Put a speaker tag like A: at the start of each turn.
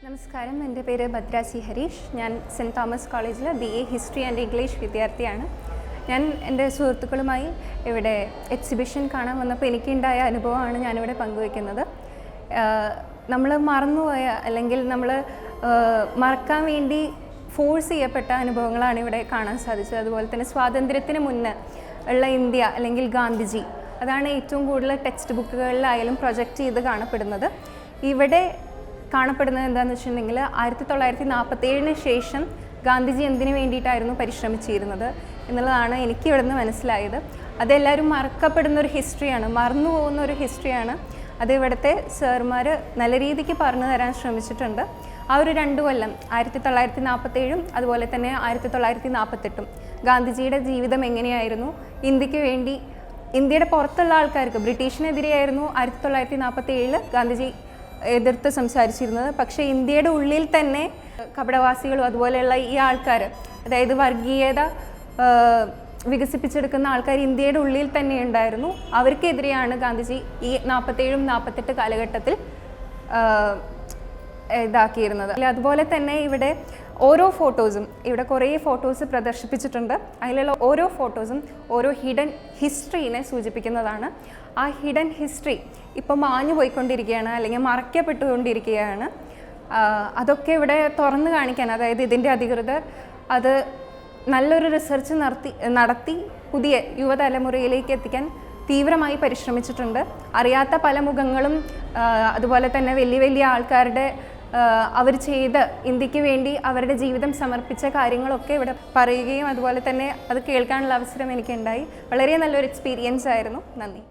A: നമസ്കാരം, എൻ്റെ പേര് ഭദ്ര സി ഹരീഷ്. ഞാൻ സെൻറ്റ് തോമസ് കോളേജിൽ BA ഹിസ്റ്ററി ആൻഡ് ഇംഗ്ലീഷ് വിദ്യാർത്ഥിയാണ്. ഞാൻ എൻ്റെ സുഹൃത്തുക്കളുമായി ഇവിടെ എക്സിബിഷൻ കാണാൻ വന്നപ്പോൾ എനിക്കുണ്ടായ അനുഭവമാണ് ഞാനിവിടെ പങ്കുവയ്ക്കുന്നത്. നമ്മൾ മറന്നുപോയ അല്ലെങ്കിൽ നമ്മൾ മറക്കാൻ വേണ്ടി ഫോഴ്സ് ചെയ്യപ്പെട്ട അനുഭവങ്ങളാണ് ഇവിടെ കാണാൻ സാധിച്ചത്. അതുപോലെ തന്നെ സ്വാതന്ത്ര്യത്തിന് മുന്നേ ഉള്ള ഇന്ത്യ അല്ലെങ്കിൽ ഗാന്ധിജി, അതാണ് ഏറ്റവും കൂടുതൽ ടെക്സ്റ്റ് ബുക്കുകളിലായാലും പ്രൊജക്റ്റ് ചെയ്ത് കാണപ്പെടുന്നത്. ഇവിടെ കാണപ്പെടുന്നത് എന്താണെന്ന് വെച്ചിട്ടുണ്ടെങ്കിൽ 1947 ശേഷം ഗാന്ധിജി എന്തിനു വേണ്ടിയിട്ടായിരുന്നു പരിശ്രമിച്ചിരുന്നത് എന്നുള്ളതാണ് എനിക്ക് ഇവിടെ നിന്ന് മനസ്സിലായത്. അതെല്ലാവരും മറക്കപ്പെടുന്ന ഒരു ഹിസ്റ്ററിയാണ്, മറന്നു പോകുന്ന ഒരു ഹിസ്റ്ററിയാണ്. അത് ഇവിടുത്തെ സാർമാർ നല്ല രീതിക്ക് പറഞ്ഞു തരാൻ ശ്രമിച്ചിട്ടുണ്ട്. ആ ഒരു 2 കൊല്ലം 1947 അതുപോലെ തന്നെ 1948 ഗാന്ധിജിയുടെ ജീവിതം എങ്ങനെയായിരുന്നു, ഇന്ത്യക്ക് വേണ്ടി ഇന്ത്യയുടെ പുറത്തുള്ള ആൾക്കാർക്ക് ബ്രിട്ടീഷിനെതിരെയായിരുന്നു 1947 ഗാന്ധിജി എതിർത്ത് സംസാരിച്ചിരുന്നത്. പക്ഷേ ഇന്ത്യയുടെ ഉള്ളിൽ തന്നെ കപടവാസികളും അതുപോലെയുള്ള ഈ ആൾക്കാർ, അതായത് വർഗീയത വികസിപ്പിച്ചെടുക്കുന്ന ആൾക്കാർ ഇന്ത്യയുടെ ഉള്ളിൽ തന്നെ ഉണ്ടായിരുന്നു. അവർക്കെതിരെയാണ് ഗാന്ധിജി ഈ 47-48 കാലഘട്ടത്തിൽ ഇതാക്കിയിരുന്നത്. അതുപോലെ തന്നെ ഇവിടെ ഓരോ ഫോട്ടോസും, ഇവിടെ കുറേ ഫോട്ടോസ് പ്രദർശിപ്പിച്ചിട്ടുണ്ട്. അതിലുള്ള ഓരോ ഫോട്ടോസും ഓരോ ഹിഡൻ ഹിസ്റ്ററിനെ സൂചിപ്പിക്കുന്നതാണ്. ആ ഹിഡൻ ഹിസ്റ്ററി ഇപ്പോൾ മാഞ്ഞു പോയിക്കൊണ്ടിരിക്കുകയാണ് അല്ലെങ്കിൽ മറയ്ക്കപ്പെട്ടുകൊണ്ടിരിക്കുകയാണ്. അതൊക്കെ ഇവിടെ തുറന്നു കാണിക്കാൻ, അതായത് ഇതിൻ്റെ അധികൃതർ അത് നല്ലൊരു റിസർച്ച് നടത്തി പുതിയ യുവതലമുറയിലേക്ക് എത്തിക്കാൻ തീവ്രമായി പരിശ്രമിച്ചിട്ടുണ്ട്. അറിയാത്ത പല മുഖങ്ങളും അതുപോലെ തന്നെ വലിയ വലിയ ആൾക്കാരുടെ അവർ ചെയ്ത ഇന്ത്യക്ക് വേണ്ടി അവരുടെ ജീവിതം സമർപ്പിച്ച കാര്യങ്ങളൊക്കെ ഇവിടെ പറയുകയും അതുപോലെ തന്നെ അത് കേൾക്കാനുള്ള അവസരം എനിക്കുണ്ടായി. വളരെ നല്ലൊരു എക്സ്പീരിയൻസ് ആയിരുന്നു. നന്ദി.